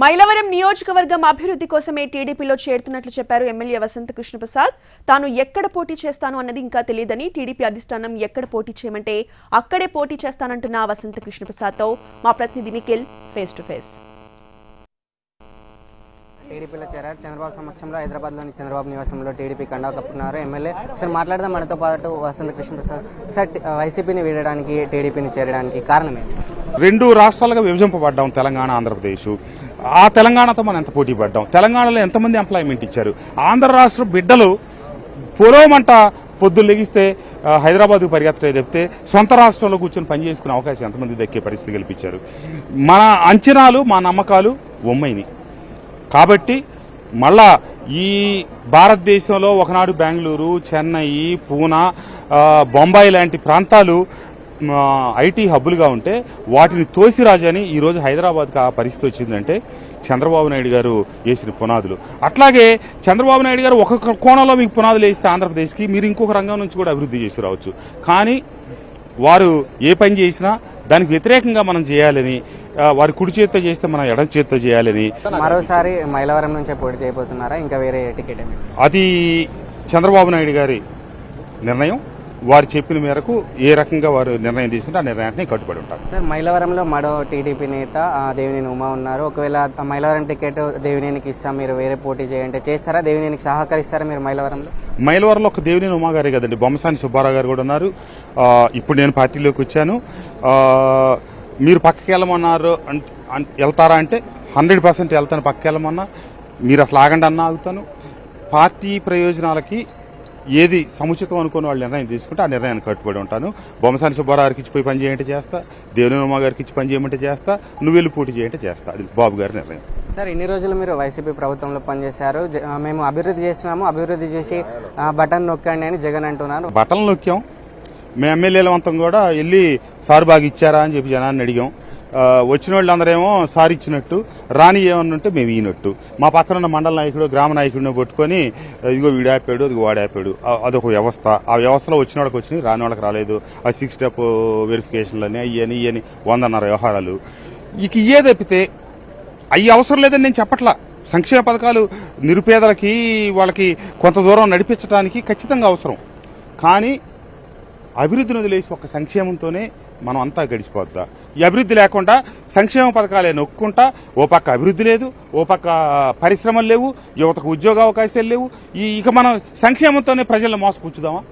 మైలవరం నియోజకవర్గం అభివృద్ధి కోసమే టీడీపీలో చేరుతున్నట్లు చెప్పారు ఎమ్మెల్యే వసంత కృష్ణప్రసాద్. తాను ఎక్కడ పోటీ చేస్తాను అన్నది ఇంకా తెలియదని, టీడీపీ అధిష్టానం ఎక్కడ పోటీ చేయమంటే అక్కడే పోటీ చేస్తానంటున్న వసంత కృష్ణప్రసాద్తో మా ప్రతినిధి నిఖిల్ ఫేస్ టు ఫేస్. టీడీపీలో చేరారు. చంద్రబాబు సమక్షంలో హైదరాబాద్లోని చంద్రబాబు నివాసంలో టీడీపీ కండా కప్పుకున్నారు ఎమ్మెల్యే. ఒకసారి మాట్లాడదాం మనతో పాటు వసంత కృష్ణప్రసాద్. సార్, వైసీపీని వీడడానికి టీడీపీని చేరడానికి కారణం ఏంటి? రెండు రాష్ట్రాలుగా విభజింపబడ్డాం, తెలంగాణ ఆంధ్రప్రదేశ్. ఆ తెలంగాణతో మనం ఎంత పోటీ పడ్డాం, తెలంగాణలో ఎంతమంది ఎంప్లాయ్మెంట్ ఇచ్చారు. ఆంధ్ర రాష్ట్ర బిడ్డలు పొలవమంట పొద్దులు లెగిస్తే హైదరాబాద్కు పరిగెత్తడే చెప్తే సొంత రాష్ట్రంలో కూర్చొని పనిచేసుకునే అవకాశం ఎంతమంది దక్కే పరిస్థితి కల్పించారు. మన అంచనాలు, మా నమ్మకాలు ఒమ్మైని. కాబట్టి మళ్ళా ఈ భారతదేశంలో ఒకనాడు బెంగళూరు, చెన్నై, పూనా, బొంబాయి లాంటి ప్రాంతాలు ఐటీ హబ్బులుగా ఉంటే వాటిని తోసిరాజని ఈరోజు హైదరాబాద్కి ఆ పరిస్థితి వచ్చిందంటే చంద్రబాబు నాయుడు గారు వేసిన పునాదులు. అట్లాగే చంద్రబాబు నాయుడు గారు ఒక కోణంలో మీకు పునాదులు వేస్తే ఆంధ్రప్రదేశ్కి మీరు ఇంకొక రంగం నుంచి కూడా అభివృద్ధి చేసి రావచ్చు. కానీ వారు ఏ పని చేసినా దానికి వ్యతిరేకంగా మనం చేయాలని, వారి కుడి చేత్తో చేస్తే మనం ఎడం చేత్తో చేయాలని. మరోసారి మైలవరం నుంచే పోటీ చేయబోతున్నారా, ఇంకా వేరే టికెట్? అది చంద్రబాబు నాయుడు గారి నిర్ణయం. వారు చెప్పిన మేరకు ఏ రకంగా వారు నిర్ణయం తీసుకుంటే ఆ నిర్ణయాన్ని కట్టుబడి ఉంటారు. సార్, మైలవరంలో మరో టీడీపీ నేత దేవినేని ఉమా ఉన్నారు. ఒకవేళ మైలవరం టికెట్ దేవినేనికి ఇస్తాం, మీరు వేరే పోటీ చేయంటే చేస్తారా? దేవినేనికి సహకరిస్తారా మీరు మైలవరంలో? మైలవరంలో ఒక దేవినేని ఉమా గారే కదండి, బొమ్మసాని సుబ్బారావు గారు కూడా ఉన్నారు. ఇప్పుడు నేను పార్టీలోకి వచ్చాను. మీరు పక్కకి వెళ్ళమన్నారు, వెళ్తారా అంటే 100% వెళ్తాను. పక్కకి వెళ్ళమన్నా మీరు అసలు ఆగండి అన్నా ఆగుతాను. పార్టీ ప్రయోజనాలకి ఏది సముచితం అనుకుని వాళ్ళు నిర్ణయం తీసుకుంటే ఆ నిర్ణయాన్ని కట్టుబడి ఉంటాను. బొమ్మసాని సుబ్బారావు గారికి ఇచ్చిపోయి పని చేయంటే చేస్తా, దేవినేని ఉమా గారికి ఇచ్చి పని చేయమంటే చేస్తా, నువ్వు వెళ్ళి పోటీ చేయంటే చేస్తా. అది బాబు గారి నిర్ణయం. సార్, ఇన్ని రోజులు మీరు వైసీపీ ప్రభుత్వంలో పనిచేశారు. మేము అభివృద్ధి చేస్తున్నాము, అభివృద్ధి చేసి బటన్ నొక్కండి అని జగన్ అంటున్నారు. బటన్ నొక్కాం. మేము ఎమ్మెల్యేల మొత్తం కూడా వెళ్ళి సారు బాగా ఇచ్చారా అని చెప్పి జనాన్ని అడిగాం. వచ్చిన వాళ్ళందరేమో సారి ఇచ్చినట్టు, రాని ఏమన్నుంటే మేము ఈనట్టు. మా పక్కన ఉన్న మండల నాయకుడు, గ్రామ నాయకుడిని పట్టుకొని ఇదిగో వీడు ఆపాడు, అది వాడాపాడు. అదొక వ్యవస్థ. ఆ వ్యవస్థలో వచ్చిన వాళ్ళకి వచ్చినాయి, రాని వాళ్ళకి రాలేదు. ఆ 6 స్టెప్ వెరిఫికేషన్లు అని అయ్యని ఇవని 100 వ్యవహారాలు. ఇక ఇయ్యే తప్పితే అవి అవసరం లేదని నేను చెప్పట్లా. సంక్షేమ పథకాలు నిరుపేదలకి, వాళ్ళకి కొంత దూరం నడిపించడానికి ఖచ్చితంగా అవసరం. కానీ అభివృద్ధిని వదిలేసి ఒక సంక్షేమంతోనే మనం అంతా గడిచిపోద్దా? ఈ అభివృద్ధి లేకుండా సంక్షేమ పథకాలే నొక్కుంటా ఓ పక్క అభివృద్ధి లేదు, ఓ పక్క పరిశ్రమలు లేవు, యువతకు ఉద్యోగ అవకాశాలు లేవు. ఇక మనం సంక్షేమంతోనే ప్రజలను మోసపుచ్చుదామా?